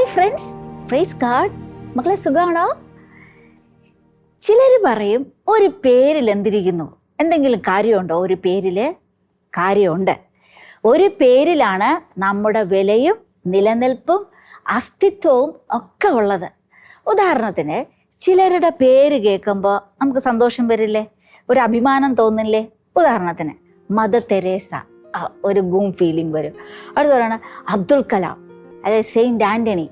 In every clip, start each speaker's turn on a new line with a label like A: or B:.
A: Hi friends, praise God. മക്കളെ സുഖമാണോ? ചിലർ പറയും ഒരു പേരിൽ എന്തിരിക്കുന്നു, എന്തെങ്കിലും കാര്യമുണ്ടോ? ഒരു പേരിൽ കാര്യമുണ്ട്. ഒരു പേരിലാണ് നമ്മുടെ വിലയും നിലനിൽപ്പും അസ്തിത്വവും ഒക്കെ ഉള്ളത്. ഉദാഹരണത്തിന് ചിലരുടെ പേര് കേൾക്കുമ്പോൾ നമുക്ക് സന്തോഷം വരില്ലേ? ഒരു അഭിമാനം തോന്നില്ലേ? ഉദാഹരണത്തിന് മദർ തെരേസ, ഒരു ഗൂം ഫീലിംഗ് വരും. അടുത്ത പറയുന്നത് അബ്ദുൽ കലാം, അല്ലെ സെയിൻറ്റ് ആൻ്റണി.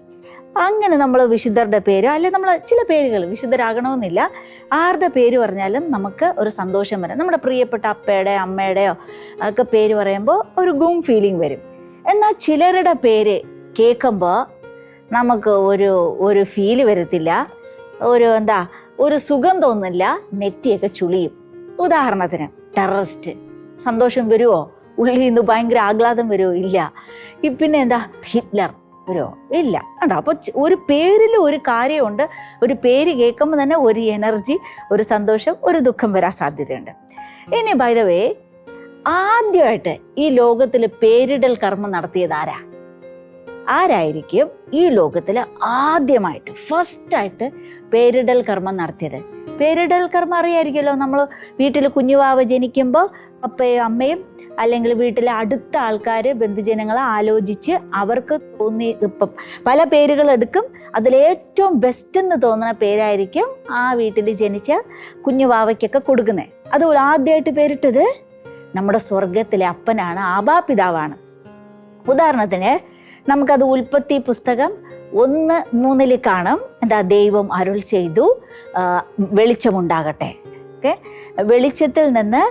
A: അങ്ങനെ നമ്മൾ വിശുദ്ധരുടെ പേര്, അല്ലെ നമ്മൾ ചില പേരുകൾ വിശുദ്ധരാകണമെന്നില്ല, ആരുടെ പേര് പറഞ്ഞാലും നമുക്ക് ഒരു സന്തോഷം വരും. നമ്മുടെ പ്രിയപ്പെട്ട അപ്പയുടെയോ അമ്മയുടെയോ ഒക്കെ പേര് പറയുമ്പോൾ ഒരു ഗൂം ഫീലിംഗ് വരും. എന്നാൽ ചിലരുടെ പേര് കേൾക്കുമ്പോൾ നമുക്ക് ഒരു ഫീല് വരത്തില്ല, ഒരു സുഖം തോന്നില്ല, നെറ്റിയൊക്കെ ചുളിയും. ഉദാഹരണത്തിന് ടെററിസ്റ്റ്. സന്തോഷം വരുമോ? ഉള്ളിൽ നിന്ന് ഭയങ്കര ആഹ്ലാദം വരുമോ? ഇല്ല. പിന്നെ ഹിറ്റ്ലർ വരുമോ? ഇല്ല. കണ്ടോ? അപ്പോൾ ഒരു പേരിൽ ഒരു കാര്യമുണ്ട്. ഒരു പേര് കേൾക്കുമ്പോൾ തന്നെ ഒരു എനർജി, ഒരു സന്തോഷം, ഒരു ദുഃഖം വരാൻ സാധ്യതയുണ്ട്. ഇനി ബൈ ദ വേ, ആദ്യമായിട്ട് ഈ ലോകത്തിൽ പേരിടൽ കർമ്മം നടത്തിയത് ആരായിരിക്കും? ഈ ലോകത്തിൽ ആദ്യമായിട്ട് ഫസ്റ്റായിട്ട് പേരിടൽ കർമ്മം നടത്തിയത്. പേരിടൽ കർമ്മം അറിയായിരിക്കുമല്ലോ. നമ്മൾ വീട്ടിൽ കുഞ്ഞുവാവ ജനിക്കുമ്പോൾ അപ്പയും അമ്മയും അല്ലെങ്കിൽ വീട്ടിലെ അടുത്ത ആൾക്കാർ, ബന്ധുജനങ്ങളെ ആലോചിച്ച് അവർക്ക് തോന്നി, ഇപ്പം പല പേരുകൾ എടുക്കും, അതിലേറ്റവും ബെസ്റ്റ് എന്ന് തോന്നുന്ന പേരായിരിക്കും ആ വീട്ടിൽ ജനിച്ച കുഞ്ഞുവാവയ്ക്കൊക്കെ കൊടുക്കുന്നത്. അതുപോലെ ആദ്യമായിട്ട് പേരിട്ടത് നമ്മുടെ സ്വർഗത്തിലെ അപ്പനാണ്, ആബാപിതാവാണ്. ഉദാഹരണത്തിന് നമുക്കത് ഉൽപ്പത്തി പുസ്തകം 1:3 കാണും. ദൈവം അരുൾ ചെയ്തു വെളിച്ചമുണ്ടാകട്ടെ. ഓക്കെ, വെളിച്ചത്തിൽ നിന്ന്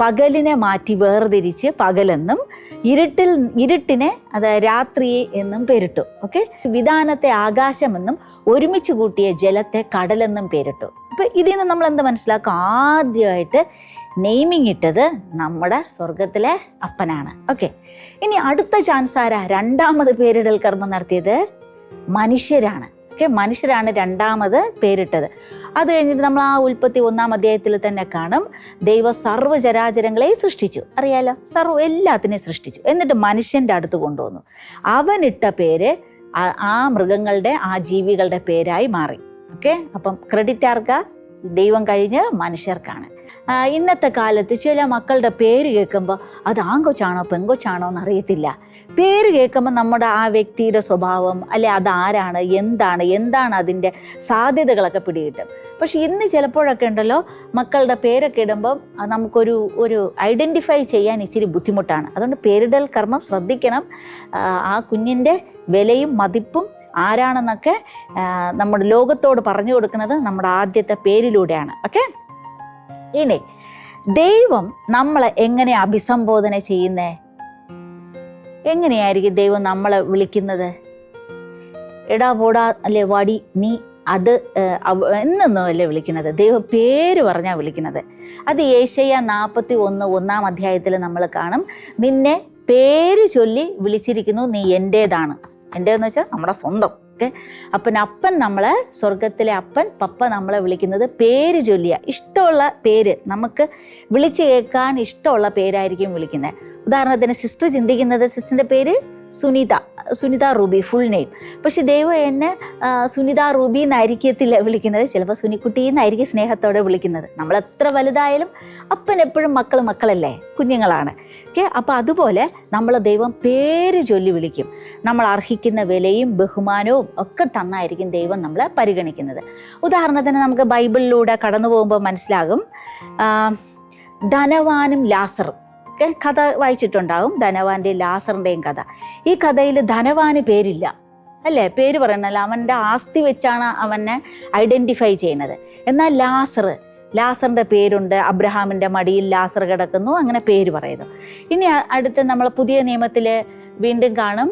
A: പകലിനെ മാറ്റി വേർതിരിച്ച് പകലെന്നും ഇരുട്ടിനെ രാത്രി എന്നും പേരിട്ടു. ഓക്കെ, വിധാനത്തെ ആകാശമെന്നും ഒരുമിച്ച് കൂട്ടിയ ജലത്തെ കടലെന്നും പേരിട്ടു. അപ്പം ഇതിൽ നിന്ന് നമ്മൾ എന്ത് മനസ്സിലാക്കും? ആദ്യമായിട്ട് നെയ്മിങ് ഇട്ടത് നമ്മുടെ സ്വർഗത്തിലെ അപ്പനാണ്. ഓക്കെ, ഇനി അടുത്ത ചാൻസ് ആരാ? രണ്ടാമത് പേരിടൽ കർമ്മം നടത്തിയത് മനുഷ്യരാണ്. ഓക്കെ, മനുഷ്യരാണ് രണ്ടാമത് പേരിട്ടത്. അത് കഴിഞ്ഞിട്ട് നമ്മൾ ആ ഉൽപ്പത്തി 1-ാം അധ്യായത്തിൽ തന്നെ കാണും, ദൈവം സർവ്വചരാചരങ്ങളെ സൃഷ്ടിച്ചു. അറിയാലോ, എല്ലാത്തിനെയും സൃഷ്ടിച്ചു. എന്നിട്ട് മനുഷ്യൻ്റെ അടുത്ത് കൊണ്ടുവന്നു. അവനിട്ട പേര് ആ മൃഗങ്ങളുടെ, ആ ജീവികളുടെ പേരായി മാറി. ഓക്കെ, അപ്പം ക്രെഡിറ്റ് ആർക്കാ? ദൈവം കഴിഞ്ഞ് മനുഷ്യർക്കാണ്. ഇന്നത്തെ കാലത്ത് ചില മക്കളുടെ പേര് കേൾക്കുമ്പോൾ അത് ആങ്കൊച്ചാണോ പെങ്കൊച്ചാണോ എന്നറിയത്തില്ല. പേര് കേൾക്കുമ്പോൾ നമ്മുടെ ആ വ്യക്തിയുടെ സ്വഭാവം, അല്ലെ അതാരാണ്, എന്താണ് അതിൻ്റെ സാധ്യതകളൊക്കെ പിടികിട്ടും. പക്ഷെ ഇന്ന് ചിലപ്പോഴൊക്കെ ഉണ്ടല്ലോ, മക്കളുടെ പേരൊക്കെ ഇടുമ്പം നമുക്കൊരു ഐഡൻറ്റിഫൈ ചെയ്യാൻ ഇച്ചിരി ബുദ്ധിമുട്ടാണ്. അതുകൊണ്ട് പേരിടൽ കർമ്മം ശ്രദ്ധിക്കണം. ആ കുഞ്ഞിൻ്റെ വിലയും മതിപ്പും ആരാണെന്നൊക്കെ നമ്മുടെ ലോകത്തോട് പറഞ്ഞു കൊടുക്കുന്നത് നമ്മുടെ ആദ്യത്തെ പേരിലൂടെയാണ്. ഓക്കെ, ഇനി ദൈവം നമ്മളെ എങ്ങനെ അഭിസംബോധന ചെയ്യുന്നേ? എങ്ങനെയായിരിക്കും ദൈവം നമ്മളെ വിളിക്കുന്നത്? എടാ പോടാ, അല്ലെ വാടി, നീ, അത് എന്നൊന്നും അല്ലേ വിളിക്കുന്നത്. ദൈവം പേര് പറഞ്ഞാൽ വിളിക്കുന്നത്. അത് യെശയ്യാ 41:1-ാം അധ്യായത്തിൽ നമ്മൾ കാണും. നിന്നെ പേര് ചൊല്ലി വിളിച്ചിരിക്കുന്നു, നീ എൻ്റേതാണ്. എൻ്റേതെന്ന് വെച്ചാൽ നമ്മുടെ സ്വന്തം. ഓക്കെ, അപ്പൻ നമ്മളെ, സ്വർഗത്തിലെ അപ്പൻ പപ്പ നമ്മളെ വിളിക്കുന്നത് പേര് ചൊല്ലിയ, ഇഷ്ടമുള്ള പേര്, നമുക്ക് വിളിച്ച് കേൾക്കാൻ ഇഷ്ടമുള്ള പേരായിരിക്കും വിളിക്കുന്നത്. ഉദാഹരണത്തിന് സിസ്റ്റർ ചിന്തിക്കുന്നത് സിസ്റ്ററിൻ്റെ പേര് സുനിത റൂബി, ഫുൾ നെയിം. പക്ഷെ ദൈവം എന്നെ സുനിത റൂബി എന്നായിരിക്കത്തില്ല വിളിക്കുന്നത്, ചിലപ്പോൾ സുനിക്കുട്ടി എന്നായിരിക്കും സ്നേഹത്തോടെ വിളിക്കുന്നത്. നമ്മൾ എത്ര വലുതായാലും അപ്പൻ എപ്പോഴും മക്കളല്ലേ, കുഞ്ഞുങ്ങളാണ്. ഓക്കെ, അപ്പോൾ അതുപോലെ നമ്മൾ ദൈവം പേര് ചൊല്ലി വിളിക്കും. നമ്മൾ അർഹിക്കുന്ന വിലയും ബഹുമാനവും ഒക്കെ തന്നായിരിക്കും ദൈവം നമ്മളെ പരിഗണിക്കുന്നത്. ഉദാഹരണത്തിന് നമുക്ക് ബൈബിളിലൂടെ കടന്നു പോകുമ്പോൾ മനസ്സിലാകും, ധനവാനും ലാസറും. കഥ വായിച്ചിട്ടുണ്ടാവും, ധനവാന്റെയും ലാസറിൻ്റെയും കഥ. ഈ കഥയിൽ ധനവാന് പേരില്ല, അല്ലേ? പേര് പറയണല്ലോ, അവൻ്റെ ആസ്തി വെച്ചാണ് അവനെ ഐഡൻറ്റിഫൈ ചെയ്യുന്നത്. എന്നാൽ ലാസറിൻ്റെ പേരുണ്ട്. അബ്രഹാമിൻ്റെ മടിയിൽ ലാസർ കിടക്കുന്നു, അങ്ങനെ പേര് പറയുന്നു. ഇനി അടുത്ത് നമ്മൾ പുതിയ നിയമത്തിൽ വീണ്ടും കാണും,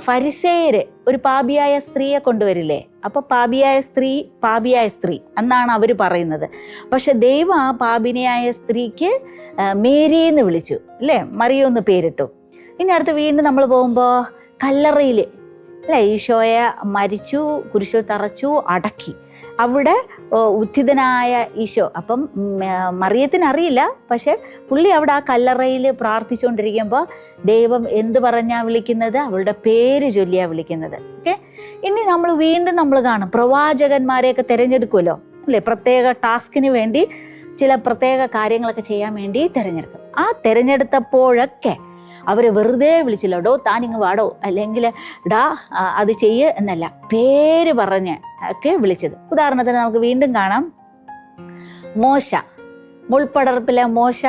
A: ഫരിസേയര് ഒരു പാപിയായ സ്ത്രീയെ കൊണ്ടുവരില്ലേ? അപ്പോൾ പാപിയായ സ്ത്രീ എന്നാണ് അവർ പറയുന്നത്. പക്ഷെ ദൈവം ആ പാപിനിയായ സ്ത്രീക്ക് മേരി എന്ന് വിളിച്ചു, അല്ലേ? മറിയൊന്ന് പേരിട്ടു. ഇനി അടുത്ത് വീണ്ടും നമ്മൾ പോകുമ്പോൾ കല്ലറയിൽ, അല്ലേ, ഈശോയെ മരിച്ചു, കുരിശിൽ തറച്ചു, അടക്കി. അവിടെ ഉത്ഥിതനായ ഈശോ, അപ്പം മറിയത്തിന് അറിയില്ല, പക്ഷെ പുള്ളി അവിടെ ആ കല്ലറയിൽ പ്രാർത്ഥിച്ചുകൊണ്ടിരിക്കുമ്പോൾ ദൈവം എന്ത് പറഞ്ഞാ വിളിക്കുന്നത്? അവളുടെ പേര് ചൊല്ലിയാ വിളിക്കുന്നത്. ഓക്കെ, ഇനി നമ്മൾ വീണ്ടും നമ്മൾ കാണും പ്രവാചകന്മാരെയൊക്കെ തിരഞ്ഞെടുക്കുമല്ലോ അല്ലേ, പ്രത്യേക ടാസ്കിന് വേണ്ടി ചില പ്രത്യേക കാര്യങ്ങളൊക്കെ ചെയ്യാൻ വേണ്ടി തിരഞ്ഞെടുക്കും. ആ തിരഞ്ഞെടുത്തപ്പോഴൊക്കെ അവരെ വെറുതെ വിളിച്ചില്ല, ഡോ താനിങ്ങ് വാടോ, അല്ലെങ്കിൽ ഡാ അത് ചെയ്യ് എന്നല്ല, പേര് പറഞ്ഞ് ഒക്കെ വിളിച്ചത്. ഉദാഹരണത്തിന് നമുക്ക് വീണ്ടും കാണാം, മോശ, മുൾപ്പടർപ്പിലെ മോശ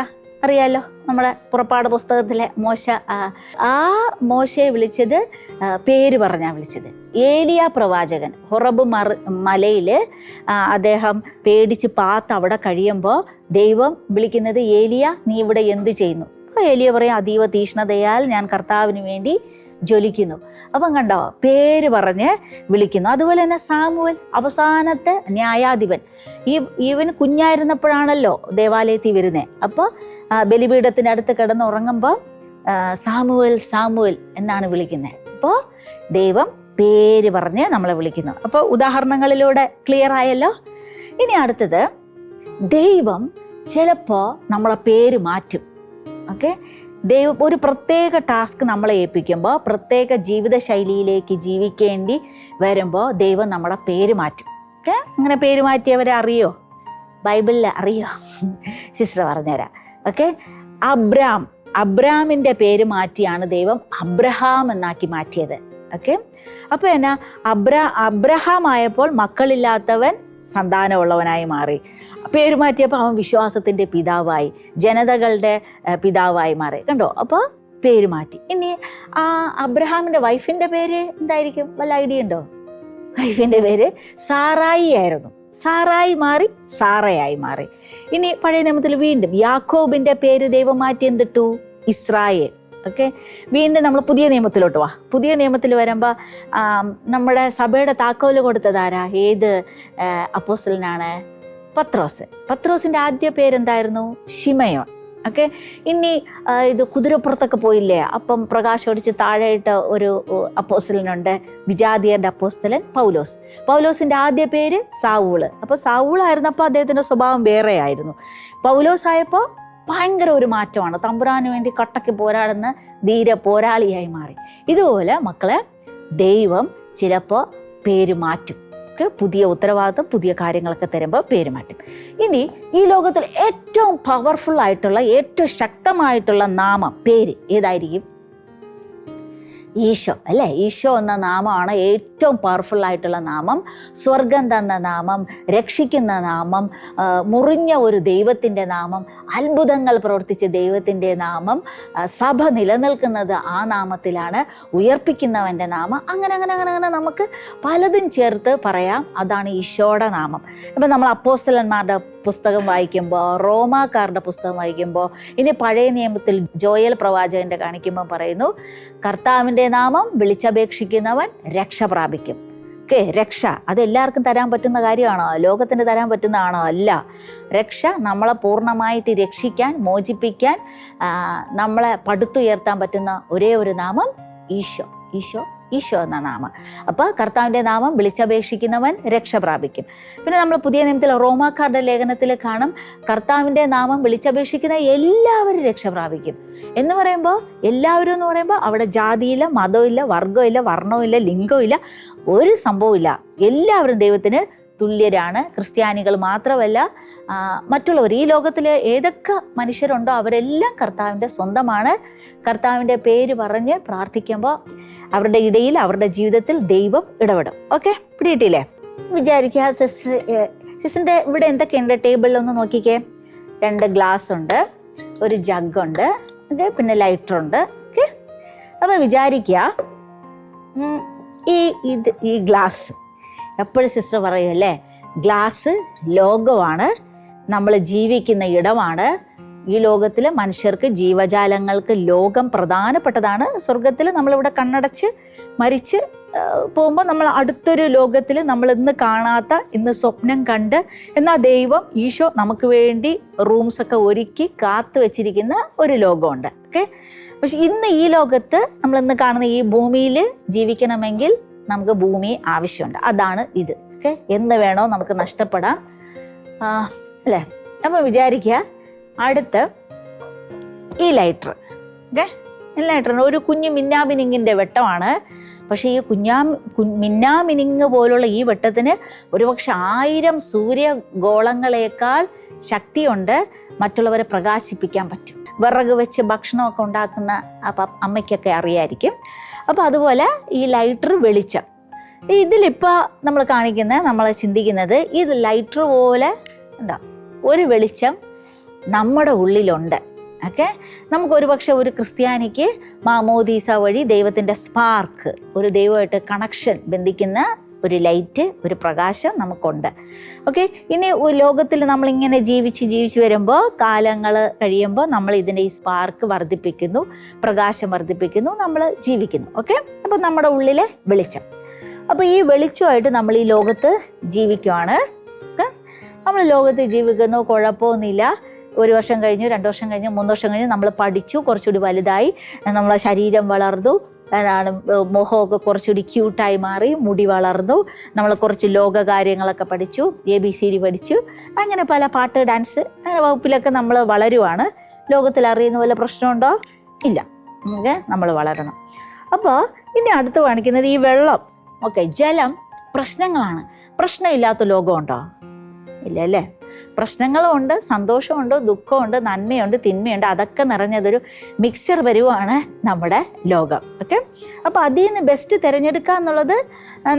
A: അറിയാലോ, നമ്മുടെ പുറപ്പാട് പുസ്തകത്തിലെ മോശ. ആ മോശയെ വിളിച്ചത് പേര് പറഞ്ഞാ വിളിച്ചത്. ഏലിയ പ്രവാചകൻ ഹൊറബ് മലയിൽ അദ്ദേഹം പേടിച്ച് പാത്ത് അവിടെ കഴിയുമ്പോൾ ദൈവം വിളിക്കുന്നത്, ഏലിയ നീ ഇവിടെ എന്ത് ചെയ്യുന്നു? അപ്പോൾ ഏലിയ പറയും, അതീവ തീഷ്ണതയാൽ ഞാൻ കർത്താവിന് വേണ്ടി ജ്വലിക്കുന്നു. അപ്പം കണ്ടോ, പേര് പറഞ്ഞ് വിളിക്കുന്നു. അതുപോലെ തന്നെ സാമുവൽ, അവസാനത്തെ ന്യായാധിപൻ. ഇവൻ കുഞ്ഞായിരുന്നപ്പോഴാണല്ലോ ദേവാലയത്തിൽ വരുന്നത്. അപ്പോൾ ബലിപീഠത്തിൻ്റെ അടുത്ത് കിടന്ന് ഉറങ്ങുമ്പോൾ സാമുവൽ സാമുവൽ എന്നാണ് വിളിക്കുന്നത്. അപ്പോൾ ദൈവം പേര് പറഞ്ഞ് നമ്മളെ വിളിക്കുന്നു. അപ്പോൾ ഉദാഹരണങ്ങളിലൂടെ ക്ലിയർ ആയല്ലോ. ഇനി അടുത്തത്, ദൈവം ചിലപ്പോൾ നമ്മളെ പേര് മാറ്റും. ഓക്കെ, ദൈവം ഒരു പ്രത്യേക ടാസ്ക് നമ്മളെ ഏൽപ്പിക്കുമ്പോൾ, പ്രത്യേക ജീവിതശൈലിയിലേക്ക് ജീവിക്കേണ്ടി വരുമ്പോൾ ദൈവം നമ്മുടെ പേര് മാറ്റും. ഓക്കെ, അങ്ങനെ പേര് മാറ്റിയവരെ അറിയോ? ബൈബിളിൽ അറിയോ? സിസ്റ്റർ പറഞ്ഞുതരാം. ഓക്കെ, അബ്രാമിൻ്റെ പേര് മാറ്റിയാണ് ദൈവം അബ്രഹാം എന്നാക്കി മാറ്റിയത്. ഓക്കെ, അപ്പോൾ എന്നാ, അബ്രഹാം ആയപ്പോൾ മക്കളില്ലാത്തവൻ സന്താനമുള്ളവനായി മാറി. പേര് മാറ്റിയപ്പോൾ അവൻ വിശ്വാസത്തിൻ്റെ പിതാവായി, ജനതകളുടെ പിതാവായി മാറി. കണ്ടോ, അപ്പോൾ പേര് മാറ്റി. ഇനി ആ അബ്രഹാമിൻ്റെ വൈഫിൻ്റെ പേര് എന്തായിരിക്കും? വല്ല ഐഡിയ ഉണ്ടോ? വൈഫിൻ്റെ പേര് സാറായി ആയിരുന്നു. സാറായി മാറി സാറയായി മാറി. ഇനി പഴയ നിയമത്തിൽ വീണ്ടും യാക്കോബിൻ്റെ പേര് ദൈവം മാറ്റി എന്തിട്ടു? ഇസ്രായേൽ. ഓക്കെ, വീണ്ടും നമ്മൾ പുതിയ നിയമത്തിലോട്ട് വാ. പുതിയ നിയമത്തിൽ വരുമ്പോൾ നമ്മുടെ സഭയുടെ താക്കോല് കൊടുത്തതാരാ? ഏത് അപ്പോസ്തലനാണ്? പത്രോസിൻ്റെ ആദ്യ പേരെന്തായിരുന്നു? ശിമയോൻ. ഓക്കെ, ഇനി ഇത് കുതിരപ്പുറത്തൊക്കെ പോയില്ലേ, അപ്പം പ്രകാശം അടിച്ച് താഴെയിട്ട ഒരു അപ്പോസ്തലനുണ്ട്, വിജാതിയരുടെ അപ്പോസ്തലൻ പൗലോസിൻ്റെ ആദ്യ പേര് സാവൂള്. അപ്പോൾ സാവൂളായിരുന്നപ്പോൾ അദ്ദേഹത്തിൻ്റെ സ്വഭാവം വേറെ ആയിരുന്നു. പൗലോസ് ആയപ്പോൾ ഭയങ്കര ഒരു മാറ്റമാണ്, തമ്പുരാന് വേണ്ടി കട്ടയ്ക്ക് പോരാടുന്ന ധീര പോരാളിയായി മാറി. ഇതുപോലെ മക്കളെ, ദൈവം ചിലപ്പോൾ പേര് മാറ്റും. പുതിയ ഉത്തരവാദിത്വം, പുതിയ കാര്യങ്ങളൊക്കെ തരുമ്പോൾ പേര് മാറ്റും. ഇനി ഈ ലോകത്തിൽ ഏറ്റവും പവർഫുൾ ആയിട്ടുള്ള, ഏറ്റവും ശക്തമായിട്ടുള്ള നാമം, പേര് ഏതായിരിക്കും? ഈശോ അല്ലേ. ഈശോ എന്ന നാമമാണ് ഏറ്റവും പവർഫുൾ ആയിട്ടുള്ള നാമം. സ്വർഗം തന്ന നാമം, രക്ഷിക്കുന്ന നാമം, മുറിഞ്ഞ ഒരു ദൈവത്തിൻ്റെ നാമം, അത്ഭുതങ്ങൾ പ്രവർത്തിച്ച ദൈവത്തിൻ്റെ നാമം, സഭ നിലനിൽക്കുന്നത് ആ നാമത്തിലാണ്, ഉയർപ്പിക്കുന്നവൻ്റെ നാമം. അങ്ങനെ നമുക്ക് പലതും ചേർത്ത് പറയാം. അതാണ് ഈശോയുടെ നാമം. ഇപ്പം നമ്മൾ അപ്പോസ്തലന്മാരുടെ പുസ്തകം വായിക്കുമ്പോൾ, റോമാക്കാരുടെ പുസ്തകം വായിക്കുമ്പോൾ, ഇനി പഴയ നിയമത്തിൽ ജോയൽ പ്രവാചകൻ്റെ കാണിക്കുമ്പോൾ പറയുന്നു, കർത്താവിൻ്റെ നാമം വിളിച്ചപേക്ഷിക്കുന്നവൻ രക്ഷ പ്രാപിക്കും. ഓക്കെ, രക്ഷ അതെല്ലാവർക്കും തരാൻ പറ്റുന്ന കാര്യമാണോ? ലോകത്തിന് തരാൻ പറ്റുന്നതാണോ? അല്ല. രക്ഷ നമ്മളെ പൂർണ്ണമായിട്ട് രക്ഷിക്കാൻ, മോചിപ്പിക്കാൻ, നമ്മളെ പടുത്തുയർത്താൻ പറ്റുന്ന ഒരേ ഒരു നാമം ഈശോ എന്ന നാമം. അപ്പോൾ കർത്താവിൻ്റെ നാമം വിളിച്ചപേക്ഷിക്കുന്നവൻ രക്ഷ പ്രാപിക്കും. പിന്നെ നമ്മൾ പുതിയ നിയമത്തിൽ റോമാക്കാരുടെ ലേഖനത്തിൽ കാണും, കർത്താവിൻ്റെ നാമം വിളിച്ചപേക്ഷിക്കുന്ന എല്ലാവരും രക്ഷ പ്രാപിക്കും എന്ന് പറയുമ്പോൾ, എല്ലാവരും എന്ന് പറയുമ്പോൾ അവിടെ ജാതിയില്ല, മതമില്ല, വർഗമില്ല, വർണ്ണമില്ല, ലിംഗമില്ല, ഒരു സംഭവമില്ല. എല്ലാവരും ദൈവത്തിന് തുല്യരാണ്. ക്രിസ്ത്യാനികൾ മാത്രമല്ല, മറ്റുള്ളവർ, ഈ ലോകത്തിൽ ഏതൊക്കെ മനുഷ്യരുണ്ടോ അവരെല്ലാം കർത്താവിൻ്റെ സ്വന്തമാണ്. കർത്താവിൻ്റെ പേര് പറഞ്ഞ് പ്രാർത്ഥിക്കുമ്പോൾ അവരുടെ ഇടയിൽ, അവരുടെ ജീവിതത്തിൽ ദൈവം ഇടപെടും. ഓക്കെ, പിടിയിട്ടില്ലേ? വിചാരിക്കുക, സിസ്റ്ററിൻ്റെ ഇവിടെ എന്തൊക്കെയുണ്ട് ടേബിളിൽ ഒന്ന് നോക്കിക്കേ. 2 ഗ്ലാസ് ഉണ്ട്, ഒരു ജഗ്ഗുണ്ട്, ഓക്കെ, പിന്നെ ലൈറ്ററുണ്ട്. ഓക്കെ, അപ്പോൾ വിചാരിക്കുക, ഈ ഗ്ലാസ് എപ്പോഴും സിസ്റ്റർ പറയുമല്ലേ, ഗ്ലാസ് ലോകമാണ്, നമ്മൾ ജീവിക്കുന്ന ഇടമാണ്. ഈ ലോകത്തിൽ മനുഷ്യർക്ക്, ജീവജാലങ്ങൾക്ക് ലോകം പ്രധാനപ്പെട്ടതാണ്. സ്വർഗത്തിൽ നമ്മളിവിടെ കണ്ണടച്ച് മരിച്ച് പോകുമ്പോൾ നമ്മൾ അടുത്തൊരു ലോകത്തിൽ നമ്മൾ ഇന്ന് കാണാത്ത, ഇന്ന് സ്വപ്നം കണ്ട്, എന്നാൽ ദൈവം ഈശോ നമുക്ക് വേണ്ടി റൂംസൊക്കെ ഒരുക്കി കാത്തു വെച്ചിരിക്കുന്ന ഒരു ലോകമുണ്ട്. ഓക്കെ, പക്ഷെ ഇന്ന് ഈ ലോകത്ത് നമ്മളിന്ന് കാണുന്ന ഈ ഭൂമിയിൽ ജീവിക്കണമെങ്കിൽ നമുക്ക് ഭൂമി ആവശ്യമുണ്ട്. അതാണ് ഇത്. ഓക്കെ, എന്ന് വേണോ നമുക്ക് നഷ്ടപ്പെടാം, അല്ലേ? അപ്പം വിചാരിക്കുക, അടുത്ത് ഈ ലൈറ്റർ, ഓക്കെ, ലൈറ്ററിന് ഒരു കുഞ്ഞു മിന്നാമിനിങ്ങിൻ്റെ വെട്ടമാണ്. പക്ഷേ ഈ മിന്നാമിനിങ് പോലുള്ള ഈ വെട്ടത്തിന് ഒരുപക്ഷെ 1000 സൂര്യഗോളങ്ങളേക്കാൾ ശക്തിയുണ്ട്, മറ്റുള്ളവരെ പ്രകാശിപ്പിക്കാൻ പറ്റും. വിറക് വെച്ച് ഭക്ഷണമൊക്കെ ഉണ്ടാക്കുന്ന അമ്മയ്ക്കൊക്കെ അറിയായിരിക്കും. അപ്പോൾ അതുപോലെ ഈ ലൈറ്റർ വെളിച്ചം, ഇതിലിപ്പോൾ നമ്മൾ നമ്മൾ ചിന്തിക്കുന്നത് ഇത് ലൈറ്റർ പോലെ ഉണ്ടോ ഒരു വെളിച്ചം നമ്മുടെ ഉള്ളിലുണ്ട്. ഓക്കെ, നമുക്കൊരു പക്ഷെ ഒരു ക്രിസ്ത്യാനിക്ക് മാമോദീസ വഴി ദൈവത്തിൻ്റെ സ്പാർക്ക്, ഒരു ദൈവമായിട്ട് കണക്ഷൻ ബന്ധിക്കുന്ന ഒരു ലൈറ്റ്, ഒരു പ്രകാശം നമുക്കുണ്ട്. ഓക്കെ, ഇനി ലോകത്തിൽ നമ്മളിങ്ങനെ ജീവിച്ച് വരുമ്പോൾ, കാലങ്ങൾ കഴിയുമ്പോൾ നമ്മൾ ഇതിൻ്റെ ഈ സ്പാർക്ക് വർദ്ധിപ്പിക്കുന്നു, പ്രകാശം വർദ്ധിപ്പിക്കുന്നു, നമ്മൾ ജീവിക്കുന്നു. ഓക്കെ, അപ്പോൾ നമ്മുടെ ഉള്ളിലെ വെളിച്ചം. അപ്പോൾ ഈ വെളിച്ചമായിട്ട് നമ്മൾ ഈ ലോകത്ത് ജീവിക്കുവാണ്. നമ്മൾ ലോകത്ത് ജീവിക്കുന്നു, കുഴപ്പമൊന്നുമില്ല. 1 വർഷം കഴിഞ്ഞു, 2 വർഷം കഴിഞ്ഞു, 3 വർഷം കഴിഞ്ഞു, നമ്മൾ പഠിച്ചു, കുറച്ചുകൂടി വലുതായി, നമ്മളെ ശരീരം വളർന്നു, മുഖമൊക്കെ കുറച്ചുകൂടി ക്യൂട്ടായി മാറി, മുടി വളർന്നു, നമ്മൾ കുറച്ച് ലോക കാര്യങ്ങളൊക്കെ പഠിച്ചു, ABCD പഠിച്ചു, അങ്ങനെ പല പാട്ട്, ഡാൻസ്, അങ്ങനെ വകുപ്പിലൊക്കെ നമ്മൾ വളരുവാണ്. ലോകത്തിൽ അറിയുന്ന പോലെ പ്രശ്നമുണ്ടോ? ഇല്ല. നമ്മൾ വളരണം. അപ്പോൾ ഇനി അടുത്ത് കാണിക്കുന്നത് ഈ വെള്ളം, ഓക്കെ, ജലം പ്രശ്നങ്ങളാണ്. പ്രശ്നമില്ലാത്ത ലോകമുണ്ടോ? ഇല്ല അല്ലേ? പ്രശ്നങ്ങളുമുണ്ട്, സന്തോഷമുണ്ട്, ദുഃഖമുണ്ട്, നന്മയുണ്ട്, തിന്മയുണ്ട്, അതൊക്കെ നിറഞ്ഞതൊരു മിക്സർ വരുവാണ് നമ്മുടെ ലോകം. ഓക്കെ, അപ്പോൾ അതിൽ നിന്ന് ബെസ്റ്റ് തിരഞ്ഞെടുക്കുക എന്നുള്ളത്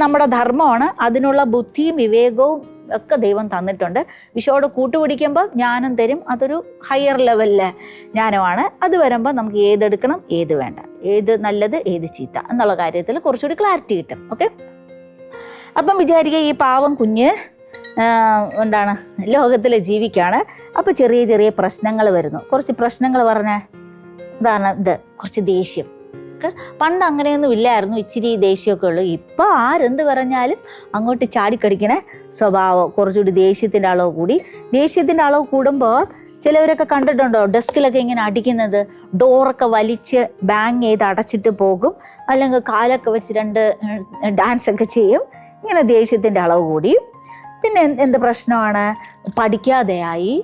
A: നമ്മുടെ ധർമ്മമാണ്. അതിനുള്ള ബുദ്ധിയും വിവേകവും ഒക്കെ ദൈവം തന്നിട്ടുണ്ട്. വിശോട് കൂട്ടുപിടിക്കുമ്പോൾ ജ്ഞാനം തരും, അതൊരു ഹയർ ലെവലിലെ ജ്ഞാനമാണ്. അത് വരുമ്പോൾ നമുക്ക് ഏതെടുക്കണം, ഏത് വേണ്ട, ഏത് നല്ലത്, ഏത് ചീത്ത എന്നുള്ള കാര്യത്തിൽ കുറച്ചുകൂടി ക്ലാരിറ്റി കിട്ടും. ഓക്കെ, അപ്പം വിചാരിക്കുക ഈ പാവം കുഞ്ഞ് എന്താണ് ലോകത്തിൽ ജീവിക്കുകയാണ്. അപ്പോൾ ചെറിയ ചെറിയ പ്രശ്നങ്ങൾ വരുന്നു. കുറച്ച് പ്രശ്നങ്ങൾ പറഞ്ഞാൽ ഉദാഹരണം കുറച്ച് ദേഷ്യം. പണ്ട് അങ്ങനെയൊന്നും ഇല്ലായിരുന്നു, ഇച്ചിരി ദേഷ്യമൊക്കെ ഉള്ളൂ. ഇപ്പോൾ ആരെന്ത് പറഞ്ഞാലും അങ്ങോട്ട് ചാടിക്കടിക്കണ സ്വഭാവം, കുറച്ചുകൂടി ദേഷ്യത്തിൻ്റെ അളവ് കൂടുമ്പോൾ ചിലവരൊക്കെ കണ്ടിട്ടുണ്ടോ, ഡെസ്കിലൊക്കെ ഇങ്ങനെ അടിക്കുന്നത്, ഡോറൊക്കെ വലിച്ച് ബാങ് ചെയ്ത് അടച്ചിട്ട് പോകും, അല്ലെങ്കിൽ കാലൊക്കെ വെച്ച് 2 ഡാൻസൊക്കെ ചെയ്യും. ഇങ്ങനെ ദേഷ്യത്തിൻ്റെ അളവ് കൂടി. പിന്നെ എന്ത് പ്രശ്നമാണ്? പഠിക്കാതെയായി.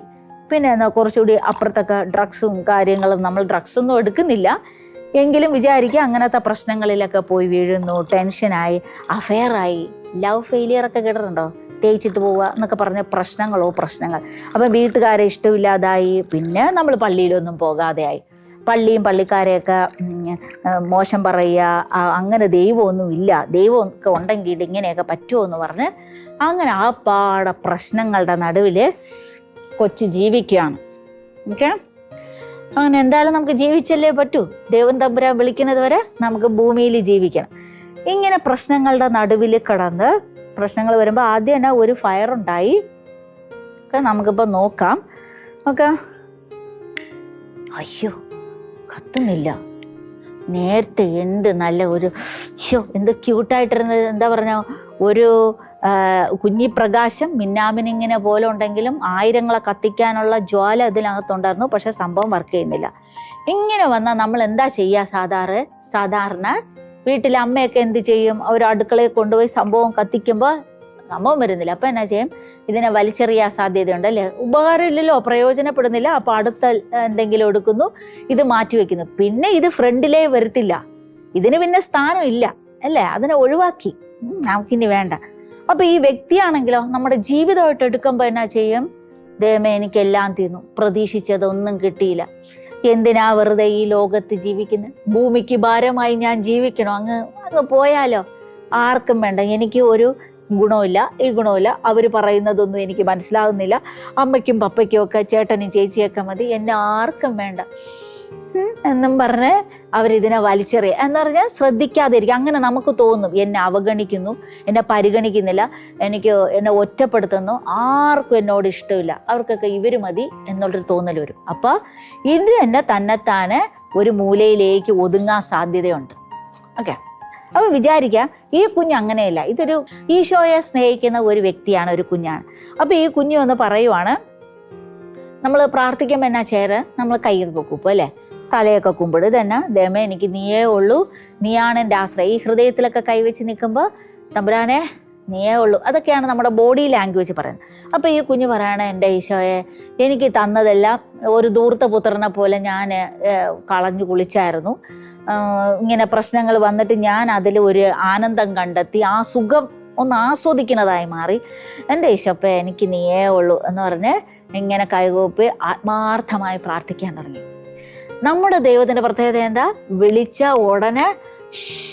A: പിന്നെ കുറച്ചുകൂടി അപ്പുറത്തൊക്കെ ഡ്രഗ്സും കാര്യങ്ങളും, നമ്മൾ ഡ്രഗ്സൊന്നും എടുക്കുന്നില്ല എങ്കിലും വിചാരിക്കുക അങ്ങനത്തെ പ്രശ്നങ്ങളിലൊക്കെ പോയി വീഴുന്നു, ടെൻഷനായി, അഫെയറായി, ലവ് ഫെയിലിയറൊക്കെ കേട്ടിട്ടുണ്ടോ? തേച്ചിട്ട് പോവുക എന്നൊക്കെ പറഞ്ഞ പ്രശ്നങ്ങൾ. അപ്പം വീട്ടുകാരെ ഇഷ്ടമില്ലാതായി. പിന്നെ നമ്മൾ പള്ളിയിലൊന്നും പോകാതെയായി, പള്ളിയും പള്ളിക്കാരെയൊക്കെ മോശം പറയുക, അങ്ങനെ ദൈവമൊന്നുമില്ല, ദൈവമൊക്കെ ഉണ്ടെങ്കിൽ ഇങ്ങനെയൊക്കെ പറ്റുമോ എന്ന് പറഞ്ഞ് അങ്ങനെ ആ പാടെ പ്രശ്നങ്ങളുടെ നടുവിൽ കൊച്ചു ജീവിക്കുകയാണ്. ഓക്കെ, അങ്ങനെ എന്തായാലും നമുക്ക് ജീവിച്ചല്ലേ പറ്റൂ. ദൈവം തമ്പുരാൻ വിളിക്കുന്നത് വരെ നമുക്ക് ഭൂമിയിൽ ജീവിക്കണം. ഇങ്ങനെ പ്രശ്നങ്ങളുടെ നടുവിൽ കിടന്ന് പ്രശ്നങ്ങൾ വരുമ്പോൾ ആദ്യം തന്നെ ഒരു ഫയർ ഉണ്ടായി. ഒക്കെ നമുക്കിപ്പോൾ നോക്കാം. ഓക്കെ, അയ്യോ കത്തുന്നില്ല. നേരത്തെ എന്ത് നല്ല ഒരു എന്ത് ക്യൂട്ടായിട്ടിരുന്നത്, എന്താ പറഞ്ഞ ഒരു കുഞ്ഞിപ്രകാശം മിന്നാമിനിങ്ങിനെ പോലെ ഉണ്ടെങ്കിലും 1000ങ്ങളെ കത്തിക്കാനുള്ള ജ്വാല ഇതിനകത്തുണ്ടായിരുന്നു. പക്ഷെ സംഭവം വർക്ക് ചെയ്യുന്നില്ല. ഇങ്ങനെ വന്നാൽ നമ്മൾ എന്താ ചെയ്യുക? സാധാരണ വീട്ടിലെ അമ്മയൊക്കെ എന്ത് ചെയ്യും? അവർ അടുക്കളയിൽ കൊണ്ടുപോയി സംഭവം കത്തിക്കുമ്പോൾ സംഭവം വരുന്നില്ല. അപ്പം എന്നാ ചെയ്യും? ഇതിനെ വലിച്ചെറിയാൻ സാധ്യതയുണ്ട് അല്ലേ? ഉപകാരമില്ലല്ലോ, പ്രയോജനപ്പെടുന്നില്ല. അപ്പോൾ അടുത്ത എന്തെങ്കിലും എടുക്കുന്നു, ഇത് മാറ്റിവെക്കുന്നു. പിന്നെ ഇത് ഫ്രണ്ടിലേ വരത്തില്ല, ഇതിന് പിന്നെ സ്ഥാനം ഇല്ല അല്ലേ? അതിനെ ഒഴിവാക്കി, നമുക്കിനി വേണ്ട. അപ്പോൾ ഈ വ്യക്തിയാണെങ്കിലോ നമ്മുടെ ജീവിതമായിട്ട് എടുക്കുമ്പോൾ എന്നാ ചെയ്യും? ദൈവമേ എനിക്കെല്ലാം തീർന്നു, പ്രതീക്ഷിച്ചതൊന്നും കിട്ടിയില്ല, എന്തിനാ വെറുതെ ഈ ലോകത്ത് ജീവിക്കുന്നത്? ഭൂമിക്ക് ഭാരമായി ഞാൻ ജീവിക്കണോ? അങ്ങ് പോയാലോ? ആർക്കും വേണ്ട, എനിക്ക് ഒരു ഗുണമില്ല, ഈ ഗുണമില്ല, അവർ പറയുന്നതൊന്നും എനിക്ക് മനസ്സിലാകുന്നില്ല, അമ്മയ്ക്കും പപ്പയ്ക്കും ഒക്കെ ചേട്ടനും ചേച്ചിയൊക്കെ മതി, എന്നെ ആർക്കും വേണ്ട എന്നും പറഞ്ഞ് അവരിതിനെ വലിച്ചെറിയുക എന്ന് പറഞ്ഞാൽ ശ്രദ്ധിക്കാതിരിക്കുക. അങ്ങനെ നമുക്ക് തോന്നും, എന്നെ അവഗണിക്കുന്നു, എന്നെ പരിഗണിക്കുന്നില്ല, എന്നെ ഒറ്റപ്പെടുത്തുന്നു, ആർക്കും എന്നോട് ഇഷ്ടമില്ല, അവർക്കൊക്കെ ഇവർ മതി എന്നുള്ളൊരു തോന്നൽ വരും. അപ്പോൾ ഇത് തന്നെത്താനെ ഒരു മൂലയിലേക്ക് ഒതുങ്ങാൻ സാധ്യതയുണ്ട്. ഓക്കെ, അപ്പോൾ വിചാരിക്കുക ഈ കുഞ്ഞ് അങ്ങനെയല്ല, ഇതൊരു ഈശോയെ സ്നേഹിക്കുന്ന ഒരു വ്യക്തിയാണ്, ഒരു കുഞ്ഞാണ്. അപ്പോൾ ഈ കുഞ്ഞ് വന്ന് പറയുവാണ്, നമ്മൾ പ്രാർത്ഥിക്കുമ്പോൾ എന്നാ ചേരാൻ നമ്മൾ കൈയൊക്കെ കുപ്പും അല്ലേ, തലയൊക്കെ കുമ്പിടും. ഇതെന്നാ? ദൈവമേ എനിക്ക് നീയേ ഉള്ളൂ, നീയാണ് എൻ്റെ ആശ്രയം. ഈ ഹൃദയത്തിലൊക്കെ കൈവച്ച് നിൽക്കുമ്പോൾ തമ്പുരാനെ നീയേ ഉള്ളൂ. അതൊക്കെയാണ് നമ്മുടെ ബോഡി ലാംഗ്വേജ് പറയുന്നത്. അപ്പോൾ ഈ കുഞ്ഞ് പറയണേ, എൻ്റെ ഈശോയെ, എനിക്ക് തന്നതെല്ലാം ഒരു ധൂർത്ത പുത്രനെ പോലെ ഞാൻ കളഞ്ഞു കുളിച്ചായിരുന്നു. ഇങ്ങനെ പ്രശ്നങ്ങൾ വന്നിട്ട് ഞാൻ അതിൽ ഒരു ആനന്ദം കണ്ടെത്തി, ആ സുഖം ഒന്ന് ആസ്വദിക്കുന്നതായി മാറി. എൻ്റെ ഈശോപ്പേ, എനിക്ക് നീയേ ഉള്ളൂ എന്ന് പറഞ്ഞ് ഇങ്ങനെ കൈകൂപ്പി ആത്മാർത്ഥമായി പ്രാർത്ഥിക്കാൻ തുടങ്ങി. നമ്മുടെ ദൈവത്തിൻ്റെ പ്രത്യേകത എന്താ? വിളിച്ച ഉടനെ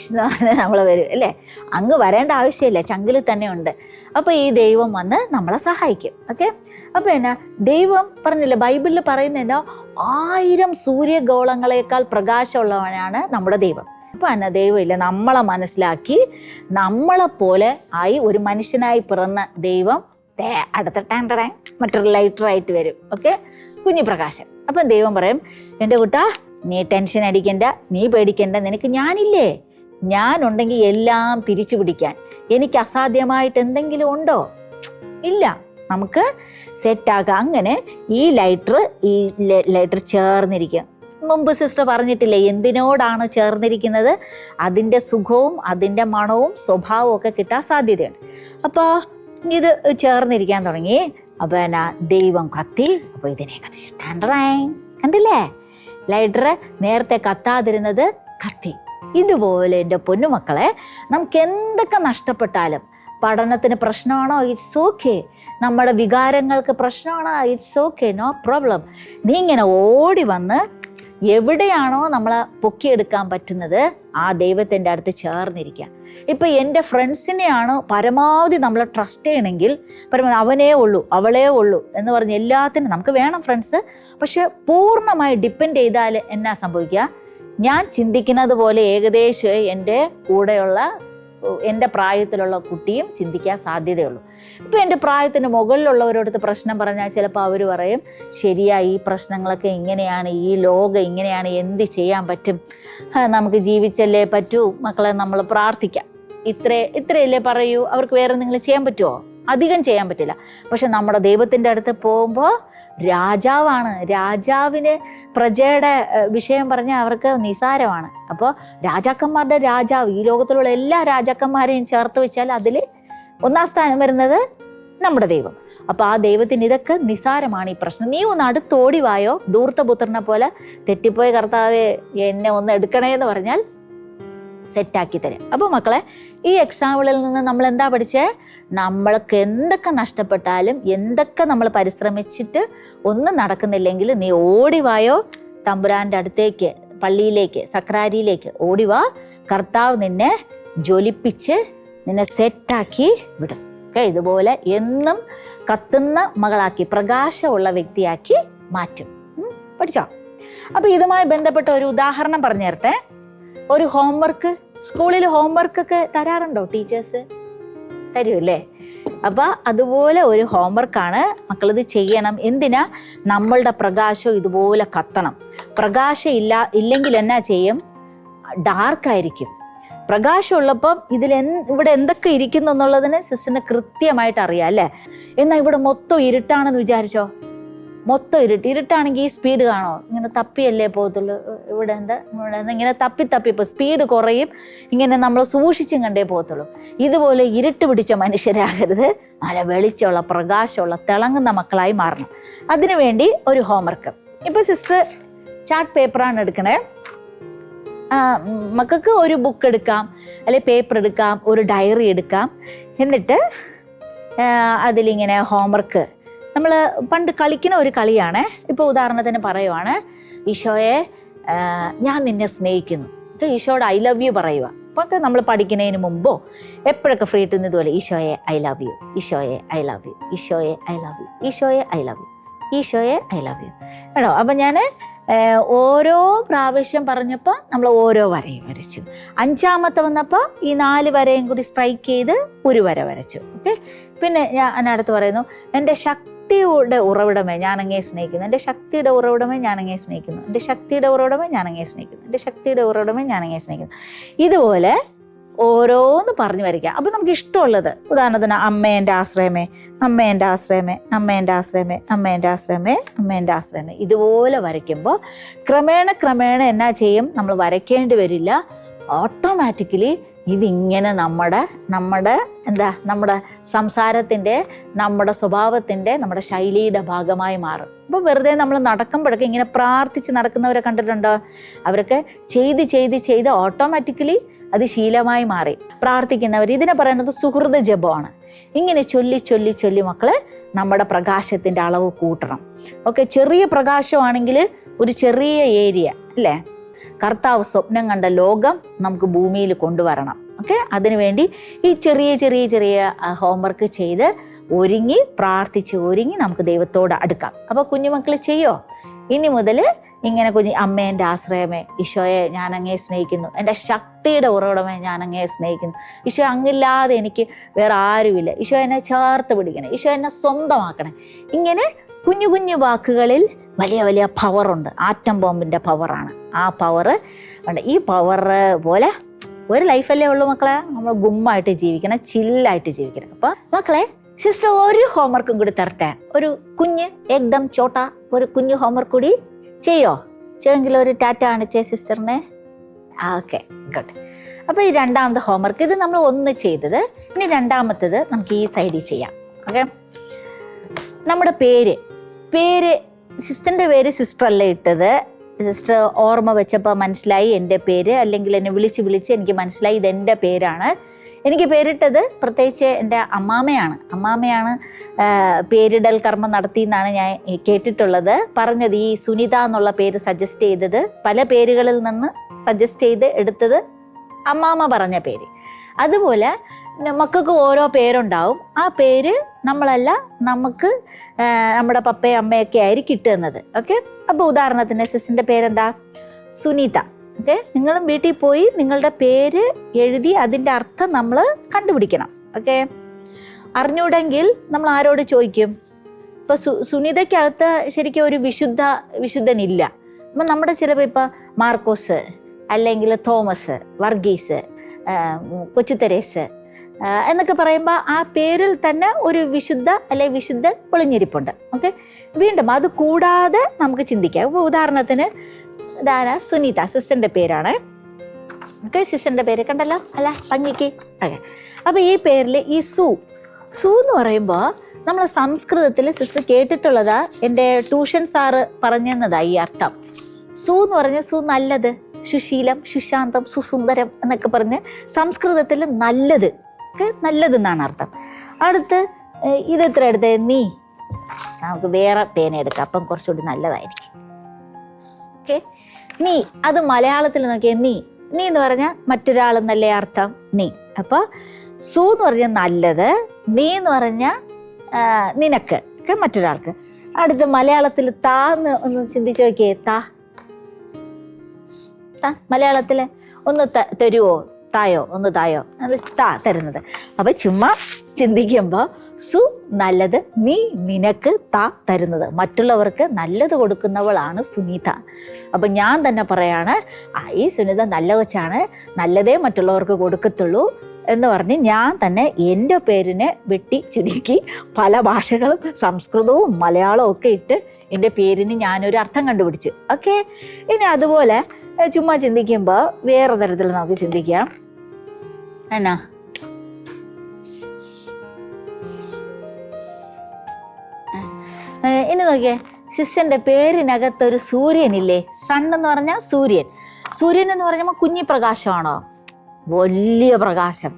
A: എന്ന് പറഞ്ഞാൽ നമ്മൾ വരും അല്ലേ? അങ്ങ് വരേണ്ട ആവശ്യമില്ല, ചങ്കിൽ തന്നെ ഉണ്ട്. അപ്പോൾ ഈ ദൈവം വന്ന് നമ്മളെ സഹായിക്കും. ഓക്കെ, അപ്പോൾ എന്നാ ദൈവം പറഞ്ഞില്ലേ, ബൈബിളിൽ പറയുന്നതിൻ്റെ 1000 സൂര്യഗോളങ്ങളെക്കാൾ പ്രകാശമുള്ളവനാണ് നമ്മുടെ ദൈവം. അപ്പോൾ എന്നാ ദൈവമില്ല, നമ്മളെ മനസ്സിലാക്കി നമ്മളെപ്പോലെ ആയി ഒരു മനുഷ്യനായി പിറന്ന ദൈവം അടുത്ത ടാൻഡറ മറ്റൊരു ലൈറ്ററായിട്ട് വരും. ഓക്കെ, കുഞ്ഞു പ്രകാശം. അപ്പം ദൈവം പറയും, എൻ്റെ കുട്ടാ, നീ ടെൻഷൻ അടിക്കണ്ട, നീ പേടിക്കണ്ട, നിനക്ക് ഞാനില്ലേ, ഞാനുണ്ടെങ്കിൽ എല്ലാം തിരിച്ചു പിടിക്കാൻ. എനിക്ക് അസാധ്യമായിട്ട് എന്തെങ്കിലും ഉണ്ടോ? ഇല്ല, നമുക്ക് സെറ്റാക്കാം. അങ്ങനെ ഈ ലൈറ്റർ ചേർന്നിരിക്കുക. മുമ്പ് സിസ്റ്റർ പറഞ്ഞിട്ടില്ലേ, എന്തിനോടാണ് ചേർന്നിരിക്കുന്നത് അതിൻ്റെ സുഖവും അതിൻ്റെ മണവും സ്വഭാവവും ഒക്കെ കിട്ടാൻ സാധ്യതയുണ്ട്. അപ്പോൾ ഇത് ചേർന്നിരിക്കാൻ തുടങ്ങി. അപ്പോൾ എന്നാ ദൈവം കത്തി. അപ്പോൾ ഇതിനെ കത്തിച്ച് ടാൻഡറായി, കണ്ടില്ലേ? ലൈറ്റർ നേരത്തെ കത്താതിരുന്നത് കത്തി. ഇതുപോലെ എൻ്റെ പൊന്നുമക്കളെ, നമുക്ക് എന്തൊക്കെ നഷ്ടപ്പെട്ടാലും, പഠനത്തിന് പ്രശ്നമാണോ, ഇറ്റ്സ് ഓക്കെ. നമ്മുടെ വികാരങ്ങൾക്ക് പ്രശ്നമാണോ, ഇറ്റ്സ് ഓക്കെ, നോ പ്രോബ്ലം. നീ ഇങ്ങനെ ഓടി വന്ന് എവിടെയാണോ നമ്മളെ പൊക്കിയെടുക്കാൻ പറ്റുന്നത് ആ ദൈവത്തിൻ്റെ അടുത്ത് ചേർന്നിരിക്കുക. ഇപ്പം എൻ്റെ ഫ്രണ്ട്സിനെയാണ് പരമാവധി നമ്മൾ ട്രസ്റ്റ് ചെയ്യണമെങ്കിൽ പരമാവധി അവനേ ഉള്ളൂ, അവളേ ഉള്ളൂ എന്ന് പറഞ്ഞ് എല്ലാത്തിനും നമുക്ക് വേണം ഫ്രണ്ട്സ്. പക്ഷെ പൂർണ്ണമായി ഡിപ്പെൻഡ് ചെയ്താൽ എന്നാ സംഭവിക്കുക? ഞാൻ ചിന്തിക്കുന്നത് പോലെ ഏകദേശം എൻ്റെ കൂടെയുള്ള എൻ്റെ പ്രായത്തിലുള്ള കുട്ടിയും ചിന്തിക്കാൻ സാധ്യതയുള്ളൂ. ഇപ്പം എൻ്റെ പ്രായത്തിന് മുകളിലുള്ളവരോടത്ത് പ്രശ്നം പറഞ്ഞാൽ ചിലപ്പോൾ അവർ പറയും, ശരിയാ, ഈ പ്രശ്നങ്ങളൊക്കെ ഇങ്ങനെയാണ്, ഈ ലോകം ഇങ്ങനെയാണ്, എന്ത് ചെയ്യാൻ പറ്റും, നമുക്ക് ജീവിച്ചല്ലേ പറ്റൂ മക്കളെ, നമ്മൾ പ്രാർത്ഥിക്കാം, ഇത്രയല്ലേ പറയൂ. അവർക്ക് വേറെ എന്തെങ്കിലും ചെയ്യാൻ പറ്റുമോ? അധികം ചെയ്യാൻ പറ്റില്ല. പക്ഷെ നമ്മുടെ ദൈവത്തിൻ്റെ അടുത്ത് പോകുമ്പോൾ രാജാവാണ്. രാജാവിന് പ്രജയുടെ വിഷയം പറഞ്ഞാൽ അവർക്ക് നിസാരമാണ്. അപ്പോൾ രാജാക്കന്മാരുടെ രാജാവ്, ഈ ലോകത്തിലുള്ള എല്ലാ രാജാക്കന്മാരെയും ചേർത്ത് വെച്ചാൽ അതിൽ 1ാം സ്ഥാനം വരുന്നത് നമ്മുടെ ദൈവം. അപ്പോൾ ആ ദൈവത്തിന് ഇതൊക്കെ നിസാരമാണ് ഈ പ്രശ്നം. നീ ഒന്ന് അടുത്തോടി വായോ, ധൂർത്തപുത്രനെ പോലെ തെറ്റിപ്പോയ കർത്താവേ എന്നെ ഒന്ന് എടുക്കണേ എന്ന് പറഞ്ഞാൽ സെറ്റാക്കി തരും. അപ്പോൾ മക്കളെ, ഈ എക്സാമ്പിളിൽ നിന്ന് നമ്മൾ എന്താ പഠിച്ചേ? നമ്മൾക്ക് എന്തൊക്കെ നഷ്ടപ്പെട്ടാലും, എന്തൊക്കെ നമ്മൾ പരിശ്രമിച്ചിട്ട് ഒന്നും നടക്കുന്നില്ലെങ്കിൽ നീ ഓടിവായോ തമ്പുരാൻ്റെ അടുത്തേക്ക്, പള്ളിയിലേക്ക്, സക്രാരിയിലേക്ക് ഓടിവാ. കർത്താവ് നിന്നെ ജ്വലിപ്പിച്ച് നിന്നെ സെറ്റാക്കി വിടും. ഓക്കെ, ഇതുപോലെ എന്നും കത്തുന്ന മകളാക്കി, പ്രകാശമുള്ള വ്യക്തിയാക്കി മാറ്റും. പഠിച്ചോ? അപ്പോൾ ഇതുമായി ബന്ധപ്പെട്ട ഒരു ഉദാഹരണം പറഞ്ഞു തരട്ടെ. ഒരു ഹോംവർക്ക്, സ്കൂളിൽ ഹോംവർക്കൊക്കെ തരാറുണ്ടോ ടീച്ചേഴ്സ്? തരുമല്ലേ? അപ്പോൾ അതുപോലെ ഒരു ഹോംവർക്കാണ് മക്കളിത് ചെയ്യണം. എന്തിനാ? നമ്മളുടെ പ്രകാശം ഇതുപോലെ കത്തണം. പ്രകാശം ഇല്ലെങ്കിൽ എന്നാ ചെയ്യും? ഡാർക്കായിരിക്കും. പ്രകാശം ഉള്ളപ്പം ഇവിടെ എന്തൊക്കെ ഇരിക്കുന്നു എന്നുള്ളതിന് സിസ്റ്ററിന് കൃത്യമായിട്ട് അറിയാം അല്ലേ? എന്നാൽ ഇവിടെ മൊത്തം ഇരുട്ടാണെന്ന് വിചാരിച്ചോ? മൊത്തം ഇരുട്ടാണെങ്കിൽ ഈ സ്പീഡ് കാണോ? ഇങ്ങനെ തപ്പിയല്ലേ പോകത്തുള്ളൂ. ഇവിടെ എന്താ ഇങ്ങനെ തപ്പി ഇപ്പോൾ സ്പീഡ് കുറയും. ഇങ്ങനെ നമ്മൾ സൂക്ഷിച്ചും കണ്ടേ പോകത്തുള്ളൂ. ഇതുപോലെ ഇരുട്ട് പിടിച്ച മനുഷ്യരാകരുത്, നല്ല വെളിച്ചമുള്ള, പ്രകാശമുള്ള, തിളങ്ങുന്ന മക്കളായി മാറണം. അതിനുവേണ്ടി ഒരു ഹോംവർക്ക്. ഇപ്പോൾ സിസ്റ്റർ ചാർട്ട് പേപ്പറാണ് എടുക്കണേ. മക്കൾക്ക് ഒരു ബുക്ക് എടുക്കാം, അല്ലെങ്കിൽ പേപ്പർ എടുക്കാം, ഒരു ഡയറി എടുക്കാം. എന്നിട്ട് അതിലിങ്ങനെ ഹോംവർക്ക്, നമ്മൾ പണ്ട് കളിക്കുന്ന ഒരു കളിയാണ്. ഇപ്പോൾ ഉദാഹരണത്തിന് പറയുവാണ്, ഈശോയെ ഞാൻ നിന്നെ സ്നേഹിക്കുന്നു. ഈശോയോട് ഐ ലവ് യു പറയുക. അപ്പോൾ നമ്മൾ പഠിക്കുന്നതിന് മുമ്പോ എപ്പോഴൊക്കെ ഫ്രീ കിട്ടുന്ന ഇതുപോലെ ഈശോയെ ഐ ലവ് യു, ഈശോയെ ഐ ലവ് യു, ഈശോയെ ഐ ലവ് യു, ഈശോയെ ഐ ലവ് യു, ഈശോയെ ഐ ലവ് യു കേട്ടോ. അപ്പം ഞാൻ ഓരോ പ്രാവശ്യം പറഞ്ഞപ്പോൾ നമ്മൾ ഓരോ വരയും വരച്ചു. 5ാമത്തെ വന്നപ്പോൾ ഈ 4 വരയും കൂടി സ്ട്രൈക്ക് ചെയ്ത് ഒരു വര വരച്ചു. ഓക്കെ, പിന്നെ ഞാൻ അടുത്ത് പറയുന്നു, എൻ്റെ ശക്തിയുടെ ഉറവിടമേ ഞാൻ അങ്ങേ സ്നേഹിക്കുന്നു, എൻ്റെ ശക്തിയുടെ ഉറവിടമേ ഞാൻ അങ്ങേ സ്നേഹിക്കുന്നു, എൻ്റെ ശക്തിയുടെ ഉറവിടമേ ഞാൻ അങ്ങേ സ്നേഹിക്കുന്നു, എൻ്റെ ശക്തിയുടെ ഉറവിടമേ ഞാൻ അങ്ങേ സ്നേഹിക്കുന്നു. ഇതുപോലെ ഓരോന്ന് പറഞ്ഞു വരയ്ക്കുക. അപ്പം നമുക്ക് ഇഷ്ടമുള്ളത്, ഉദാഹരണത്തിന് അമ്മേൻ്റെ ആശ്രയമേ, അമ്മേൻ്റെ ആശ്രയമേ, അമ്മേൻ്റെ ആശ്രയമേ, അമ്മേൻ്റെ ആശ്രയമേ, അമ്മേൻ്റെ ആശ്രയമേ, ഇതുപോലെ വരയ്ക്കുമ്പോൾ ക്രമേണ എന്നാ ചെയ്യും? നമ്മൾ വരയ്ക്കേണ്ടി വരില്ല. ഓട്ടോമാറ്റിക്കലി ഇതിങ്ങനെ നമ്മുടെ നമ്മുടെ സംസാരത്തിൻ്റെ, നമ്മുടെ സ്വഭാവത്തിൻ്റെ, നമ്മുടെ ശൈലിയുടെ ഭാഗമായി മാറും. അപ്പോൾ വെറുതെ നമ്മൾ നടക്കുമ്പോഴൊക്കെ ഇങ്ങനെ പ്രാർത്ഥിച്ച് നടക്കുന്നവരെ കണ്ടിട്ടുണ്ടോ? അവരൊക്കെ ചെയ്ത് ഓട്ടോമാറ്റിക്കലി അത് ശീലമായി മാറി. പ്രാർത്ഥിക്കുന്നവർ, ഇതിനെ പറയുന്നത് സുഹൃത ജപമാണ്. ഇങ്ങനെ ചൊല്ലി മക്കള് നമ്മുടെ പ്രകാശത്തിൻ്റെ അളവ് കൂട്ടണം. ഓക്കെ, ചെറിയ പ്രകാശമാണെങ്കിൽ ഒരു ചെറിയ ഏരിയ അല്ലേ, കർത്താവ് സ്വപ്നം കണ്ട ലോകം നമുക്ക് ഭൂമിയിൽ കൊണ്ടുവരണം. ഓക്കെ, അതിനുവേണ്ടി ഈ ചെറിയ ഹോംവർക്ക് ചെയ്ത് പ്രാർത്ഥിച്ച് നമുക്ക് ദൈവത്തോട് അടുക്കാം. അപ്പോൾ കുഞ്ഞുമക്കൾ ചെയ്യോ? ഇനി മുതൽ ഇങ്ങനെ അമ്മേ, എൻ്റെ ആശ്രയമേ, ഈശോയെ ഞാൻ അങ്ങേ സ്നേഹിക്കുന്നു, എൻ്റെ ശക്തിയുടെ ഉറവിടമേ ഞാൻ അങ്ങേ സ്നേഹിക്കുന്നു, ഈശോ അങ്ങില്ലാതെ എനിക്ക് വേറെ ആരുമില്ല, ഈശോ എന്നെ ചേർത്ത് പിടിക്കണേ, ഈശോ എന്നെ സ്വന്തമാക്കണേ. ഇങ്ങനെ കുഞ്ഞു വാക്കുകളിൽ വലിയ പവറുണ്ട്. ആറ്റം ബോംബിൻ്റെ പവറാണ് ആ പവറ്. ഈ പവർ പോലെ ഒരു ലൈഫല്ലേ ഉള്ളൂ മക്കളെ. നമ്മൾ ഗുമ്മായിട്ട് ജീവിക്കണം, ചില്ലായിട്ട് ജീവിക്കണം. അപ്പോൾ മക്കളെ, സിസ്റ്റർ ഒരു ഹോംവർക്കും കൂടി തരട്ടെ. ഒരു കുഞ്ഞ് ഏകദം ചോട്ട ഒരു കുഞ്ഞു ഹോംവർക്ക് കൂടി ചെയ്യെങ്കിൽ ഒരു ടാറ്റ കാണിച്ചേ സിസ്റ്ററിനെ. Okay, good. അപ്പോൾ ഈ രണ്ടാമത്തെ ഹോംവർക്ക്, ഇത് നമ്മൾ ഒന്ന് ചെയ്തത്. ഇനി രണ്ടാമത്തേത് നമുക്ക് ഈ സൈഡിൽ ചെയ്യാം. ഓക്കെ, നമ്മുടെ പേര് സിസ്റ്ററിൻ്റെ പേര് സിസ്റ്റർ അല്ല ഇട്ടത്. സിസ്റ്റർ ഓർമ്മ വെച്ചപ്പോൾ മനസ്സിലായി എൻ്റെ പേര്, അല്ലെങ്കിൽ എന്നെ വിളിച്ച് എനിക്ക് മനസ്സിലായി ഇതെൻ്റെ പേരാണ്. എനിക്ക് പേരിട്ടത് പ്രത്യേകിച്ച് എൻ്റെ അമ്മാമയാണ് പേരിടൽ കർമ്മം നടത്തി എന്നാണ് ഞാൻ കേട്ടിട്ടുള്ളത്. പറഞ്ഞത് ഈ സുനിത എന്നുള്ള പേര് സജസ്റ്റ് ചെയ്തത്, പല പേരുകളിൽ നിന്ന് സജസ്റ്റ് ചെയ്ത് എടുത്തത് അമ്മാമ പറഞ്ഞ പേര്. അതുപോലെ മക്കൾക്ക് ഓരോ പേരുണ്ടാവും. ആ പേര് നമ്മളല്ല, നമുക്ക് നമ്മുടെ പപ്പയും അമ്മയൊക്കെ ആയിരിക്കും കിട്ടുന്നത്. ഓക്കെ, അപ്പോൾ ഉദാഹരണത്തിന് സിസ്റ്ററിൻ്റെ പേരെന്താ? സുനിത. ഓക്കെ, നിങ്ങളും വീട്ടിൽ പോയി നിങ്ങളുടെ പേര് എഴുതി അതിൻ്റെ അർത്ഥം നമ്മൾ കണ്ടുപിടിക്കണം. ഓക്കെ, അറിഞ്ഞൂടെങ്കിൽ നമ്മൾ ആരോട് ചോദിക്കും? ഇപ്പോൾ സുനിതയ്ക്കകത്ത് ശരിക്കും ഒരു വിശുദ്ധനില്ല. അപ്പം നമ്മുടെ ചിലപ്പോൾ ഇപ്പോൾ മാർക്കോസ്, അല്ലെങ്കിൽ തോമസ്, വർഗീസ്, കൊച്ചു തെരേസ് എന്നൊക്കെ പറയുമ്പോൾ ആ പേരിൽ തന്നെ ഒരു വിശുദ്ധൻ ഒളിഞ്ഞിരിപ്പുണ്ട്. ഓക്കെ, വീണ്ടും അത് കൂടാതെ നമുക്ക് ചിന്തിക്കാം. ഇപ്പോൾ ഉദാഹരണത്തിന് ഇതാരാ? സുനിത, സിസ്റ്ററിൻ്റെ പേരാണ്. ഓക്കെ, സിസ്റ്ററിൻ്റെ പേര് കണ്ടല്ലോ അല്ല ഭംഗിക്ക്. ഓക്കെ, അപ്പോൾ ഈ പേരിൽ ഈ സു എന്ന് പറയുമ്പോൾ നമ്മൾ സംസ്കൃതത്തിൽ സിസ്റ്റർ കേട്ടിട്ടുള്ളതാ, എൻ്റെ ട്യൂഷൻ സാറ് പറഞ്ഞതാ ഈ അർത്ഥം. സു എന്ന് പറഞ്ഞാൽ നല്ലത്, സുശീലം, സുശാന്തം, സുസുന്ദരം എന്നൊക്കെ പറഞ്ഞ് സംസ്കൃതത്തിൽ നല്ലത് എന്നാണ് അർത്ഥം. അടുത്ത് ഇതെത്ര എടുത്തേ? നീ. നമുക്ക് വേറെ പേന എടുക്കാം, അപ്പം കുറച്ചുകൂടി നല്ലതായിരിക്കും. ഓക്കെ, നീ, അത് മലയാളത്തിൽ നോക്കിയേ. നീ എന്ന് പറഞ്ഞാൽ മറ്റൊരാളെന്നല്ലേ അർത്ഥം, നീ. അപ്പോൾ സു എന്ന് പറഞ്ഞാൽ നല്ലത്, നീ എന്ന് പറഞ്ഞാൽ നിനക്ക്, ഒക്കെ മറ്റൊരാൾക്ക്. അടുത്ത് മലയാളത്തിൽ താന്ന് ഒന്ന് ചിന്തിച്ച് നോക്കിയേ. മലയാളത്തിൽ ഒന്ന് തരുവോ? ഒന്ന് തായോ, അത് തരുന്നത്. അപ്പം ചുമ്മാ ചിന്തിക്കുമ്പോൾ സു നല്ലത്, നീ നിനക്ക് തരുന്നത്, മറ്റുള്ളവർക്ക് നല്ലത് കൊടുക്കുന്നവളാണ് സുനിത. അപ്പം ഞാൻ തന്നെ പറയാണ്, ഈ സുനിത നല്ല കൊച്ചാണ്, നല്ലതേ മറ്റുള്ളവർക്ക് കൊടുക്കത്തുള്ളൂ എന്ന് പറഞ്ഞ് ഞാൻ തന്നെ എൻ്റെ പേരിനെ വെട്ടി ചുരുക്കി പല ഭാഷകളും സംസ്കൃതവും മലയാളവും ഒക്കെ ഇട്ട് എൻ്റെ പേരിന് ഞാനൊരു അർത്ഥം കണ്ടുപിടിച്ചു. ഓക്കെ, ഇനി അതുപോലെ ചുമ്മാ ചിന്തിക്കുമ്പോൾ വേറെ തരത്തിൽ നമുക്ക് ചിന്തിക്കാം. എന്നാ ഇനി നോക്കിയേ, സിസ്റ്ററിൻ്റെ പേരിനകത്തൊരു സൂര്യനില്ലേ? സൺ എന്ന് പറഞ്ഞാൽ സൂര്യൻ എന്ന് പറഞ്ഞാൽ കുഞ്ഞി പ്രകാശമാണോ? വലിയ പ്രകാശം,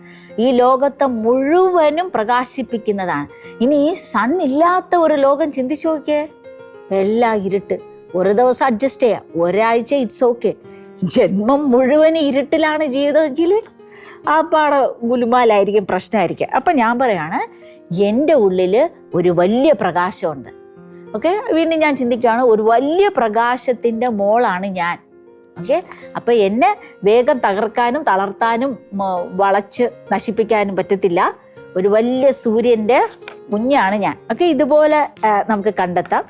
A: ഈ ലോകത്തെ മുഴുവനും പ്രകാശിപ്പിക്കുന്നതാണ്. ഇനി ഈ സൺ ഇല്ലാത്ത ഒരു ലോകം ചിന്തിച്ചു നോക്കിയേ, എല്ലാം ഇരുട്ട്. ഒരു ദിവസം അഡ്ജസ്റ്റ് ചെയ്യാം, ഒരാഴ്ച ഇറ്റ്സ് ഓക്കെ. ജന്മം മുഴുവൻ ഇരുട്ടിലാണ് ജീവിതമെങ്കിൽ ആ പാടെ ഗുലുമാലായിരിക്കും, പ്രശ്നമായിരിക്കും. അപ്പം ഞാൻ പറയാണ്, എൻ്റെ ഉള്ളിൽ ഒരു വലിയ പ്രകാശമുണ്ട്. ഓക്കെ, വീണ്ടും ഞാൻ ചിന്തിക്കുകയാണ്, ഒരു വലിയ പ്രകാശത്തിൻ്റെ മോളാണ് ഞാൻ. ഓക്കെ, അപ്പം എന്നെ വേഗം തകർക്കാനും തളർത്താനും വളച്ച് നശിപ്പിക്കാനും പറ്റത്തില്ല. ഒരു വലിയ സൂര്യൻ്റെ കുഞ്ഞാണ് ഞാൻ. ഓക്കെ, ഇതുപോലെ നമുക്ക് കണ്ടെത്താം.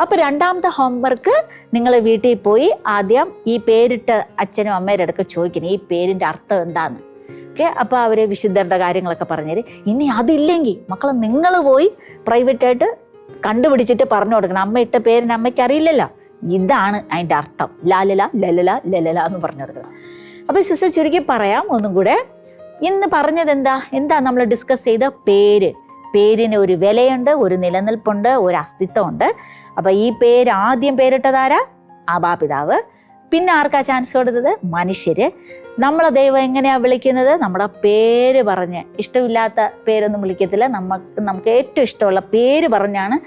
A: അപ്പോൾ രണ്ടാമത്തെ ഹോംവർക്ക്, നിങ്ങൾ വീട്ടിൽ പോയി ആദ്യം ഈ പേരിട്ട അച്ഛനും അമ്മയുടെ അടുക്ക ചോദിക്കണം ഈ പേരിൻ്റെ അർത്ഥം എന്താന്ന്. ഓക്കെ, അപ്പോൾ അവർ വിശുദ്ധരുടെ കാര്യങ്ങളൊക്കെ പറഞ്ഞുതരും. ഇനി അതില്ലെങ്കിൽ മക്കൾ നിങ്ങൾ പോയി പ്രൈവറ്റായിട്ട് കണ്ടുപിടിച്ചിട്ട് പറഞ്ഞു കൊടുക്കണം. അമ്മ ഇട്ട പേരിന് അമ്മയ്ക്ക് അറിയില്ലല്ലോ, ഇതാണ് അതിൻ്റെ അർത്ഥം, ലാലല ലലല ലലല എന്ന് പറഞ്ഞു കൊടുക്കണം. അപ്പോൾ സിസ്റ്റർ ചുരുക്കി പറയാം ഒന്നും കൂടെ. ഇന്ന് പറഞ്ഞത് എന്താ നമ്മൾ ഡിസ്കസ് ചെയ്ത പേരിന് ഒരു വിലയുണ്ട്, ഒരു നിലനിൽപ്പുണ്ട്, ഒരു അസ്തിത്വമുണ്ട്. അപ്പൊ ഈ ആദ്യം പേരിട്ടതാരാ? ആബാപിതാവ്. പിന്നെ ആർക്കാ ചാൻസ് കൊടുത്തത്? മനുഷ്യര്. നമ്മളെ ദൈവം എങ്ങനെയാ വിളിക്കുന്നത്? നമ്മുടെ പേര് പറഞ്ഞ്, ഇഷ്ടമില്ലാത്ത പേരൊന്നും വിളിക്കത്തില്ല. നമുക്ക് ഏറ്റവും ഇഷ്ടമുള്ള പേര് പറഞ്ഞാണ്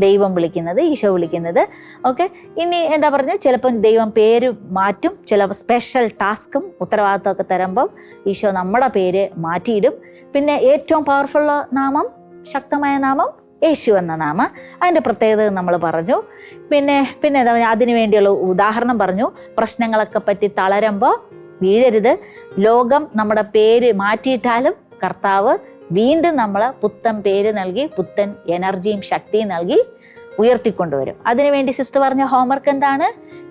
A: ദൈവം വിളിക്കുന്നത്, ഈശോ വിളിക്കുന്നത്. ഓക്കെ, ഇനി എന്താ പറഞ്ഞത്? ചിലപ്പം ദൈവം പേര് മാറ്റും. ചില സ്പെഷ്യൽ ടാസ്കും ഉത്തരവാദിത്തമൊക്കെ തരുമ്പം ഈശോ നമ്മുടെ പേര് മാറ്റിയിടും. പിന്നെ ഏറ്റവും പവർഫുൾ നാമം, ശക്തമായ നാമം യേശു എന്ന നാമം. അതിൻ്റെ പ്രത്യേകത നമ്മൾ പറഞ്ഞു. പിന്നെ എന്താ പറയുക, അതിനു വേണ്ടിയുള്ള ഉദാഹരണം പറഞ്ഞു. പ്രശ്നങ്ങളൊക്കെ പറ്റി തളരുമ്പോൾ വീഴരുത്. ലോകം നമ്മുടെ പേര് മാറ്റിയിട്ടാലും കർത്താവ് വീണ്ടും നമ്മളെ പുത്തൻ പേര് നൽകി, പുത്തൻ എനർജിയും ശക്തിയും നൽകി ഉയർത്തിക്കൊണ്ടുവരും. അതിനുവേണ്ടി സിസ്റ്റർ പറഞ്ഞ ഹോംവർക്ക് എന്താണ്?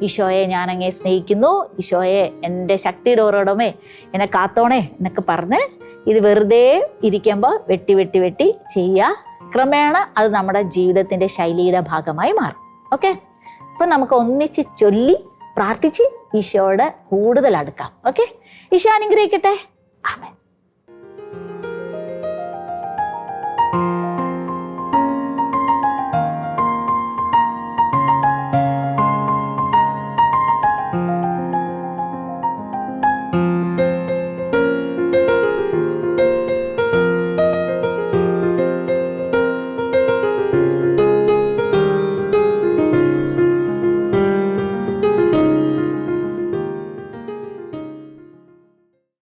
A: ഈശോയെ ഞാൻ അങ്ങേ സ്നേഹിക്കുന്നു, ഈശോയെ എൻ്റെ ശക്തിയുടെ ഉറവിടമേ എന്നെ കാത്തോണേ എന്നൊക്കെ പറഞ്ഞ് ഇത് വെറുതെ ഇരിക്കുമ്പോൾ വെട്ടി ചെയ്യുക. ക്രമേണ അത് നമ്മുടെ ജീവിതത്തിൻ്റെ ശൈലിയുടെ ഭാഗമായി മാറും. ഓക്കെ, അപ്പം നമുക്ക് ഒന്നിച്ച് ചൊല്ലി പ്രാർത്ഥിച്ച് ഈശോയോട് കൂടുതൽ അടുക്കാം. ഓക്കെ, ഈശോ അനുഗ്രഹിക്കട്ടെ. ആമേൻ.